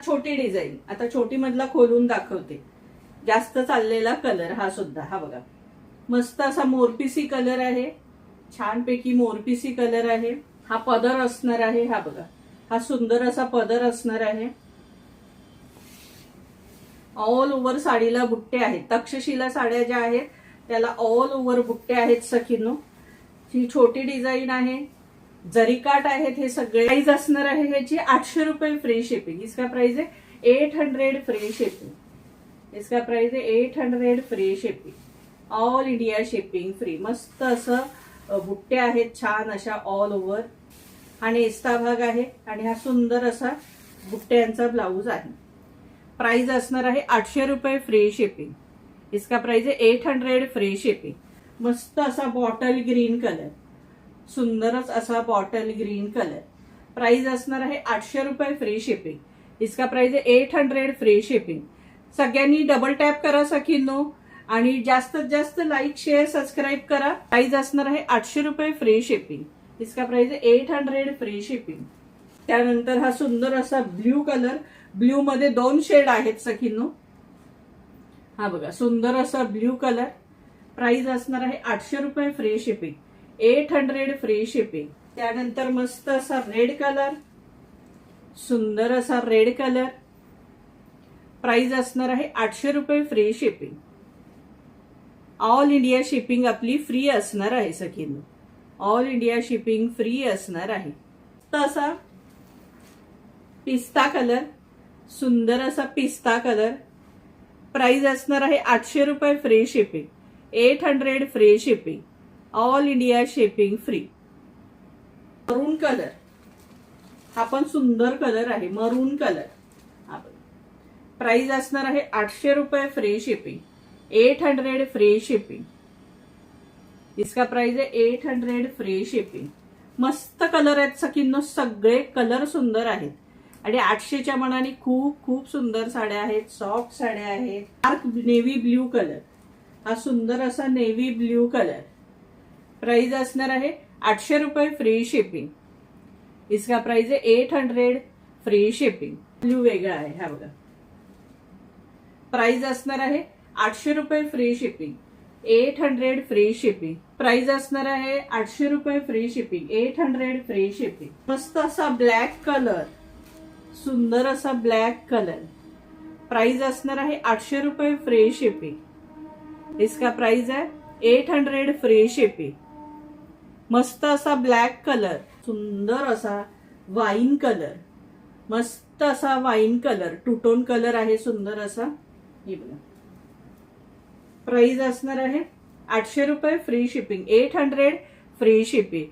छोटी डिझाईन आता छोटी मधला खोलून दाखवते. जास्त चाललेला कलर हा सुद्धा, हा बघा मस्त असा मोरपिसी कलर आहे, छानपैकी मोरपिसी कलर आहे. हा पदर असणार आहे, हा बघा हा सुंदर असा पदर असणार आहे. ऑल ओव्हर साडीला बुट्टे आहेत. तक्षशिला साड्या ज्या आहेत त्याला ऑल ओव्हर बुट्टे आहेत सखींनो. ही छोटी डिझाईन आहे, जरीकाट आहेत हे सगळे. प्राइस असणार आहे ह्याची 800 रुपये फ्री शिपिंग. इसका प्राइस है 800 फ्री शिपिंग. इसका प्राइस है 800 free shipping. All India shipping free. मस्त असं बुट्टे आहेत छान अशा ऑल ओव्हर. हा नेस्ता भाग आहे आणि हा सुंदर असा बुट्ट्यांचा ब्लाउज आहे. प्राइस असणार आहे 800 रुपये फ्री शिपिंग. इसका प्राइस है 800 फ्री शिपिंग. मस्त असा बॉटल ग्रीन कलर, सुंदरच असा बॉटल ग्रीन कलर. प्राइस असणार आहे 800 रुपये फ्री शिपिंग. इसका प्राइस है 800 फ्री शिपिंग. सगळ्यांनी डबल टॅप करा सखींनो आणि जास्तीत जास्त लाईक शेअर सबस्क्राईब करा. प्राइस असणार आहे 800 रुपये फ्री शिपिंग. इसका प्राइस है 800 फ्री शिपिंग. त्यानंतर हा सुंदर असा ब्ल्यू कलर, ब्ल्यू मध्ये 2 शेड आहेत सखींनो. हा बघा सुंदर असा ब्ल्यू कलर. प्राइस असणार आहे 800 रुपये फ्री शिपिंग. 800 free shipping. त्यानंतर मस्त असा रेड कलर, सुंदर असा रेड कलर. प्राइस असणार आहे 800 रुपये free shipping. All India shipping आपली फ्री असणार आहे सखींनो. ऑल इंडिया शिपिंग फ्री असणार आहे. तसा पिस्ता कलर, सुंदर असा पिस्ता कलर. प्राइस असणार आहे 800 रुपये free shipping. 800 free shipping. All India shipping free. मरून कलर, हा पण सुंदर कलर आहे, मरून कलर. प्राइस असणार आहे 800 रुपये फ्री शिपिंग. 800 free shipping. इसका प्राइस है 800 फ्री शिपिंग. मस्त कलर आहेत सखींनो, सगळे कलर सुंदर आहेत आणि 800च्या मनाने खूप खूप सुंदर साड्या आहेत, सॉफ्ट साड्या आहेत. डार्क नेव्ही ब्ल्यू कलर, हा सुंदर असा नेव्ही ब्ल्यू कलर. प्राइस असणार आहे 800 रुपये फ्री शिपिंग. इसका प्राइस है 800 फ्री शिपिंग. ब्ल्यू वेगळा आहे, हा बघा. प्राइस असणार आहे 800 रुपये free shipping. 800 free shipping. Price असणार आहे 800 रुपये फ्री शिपिंग. 800 free shipping. मस्त असा ब्लॅक कलर, सुंदर असा ब्लॅक कलर. प्राइस असणार आहे 800 रुपये फ्री शिपिंग. इसका प्राइस है 800 फ्री शिपिंग. मस्त असा ब्लॅक कलर, सुंदर असा वाईन कलर, मस्त असा wine colour, two tone colour आहे सुंदर असा. हे बघा. प्राइस असणार आहे 800 रुपये फ्री शिपिंग. 800 free shipping.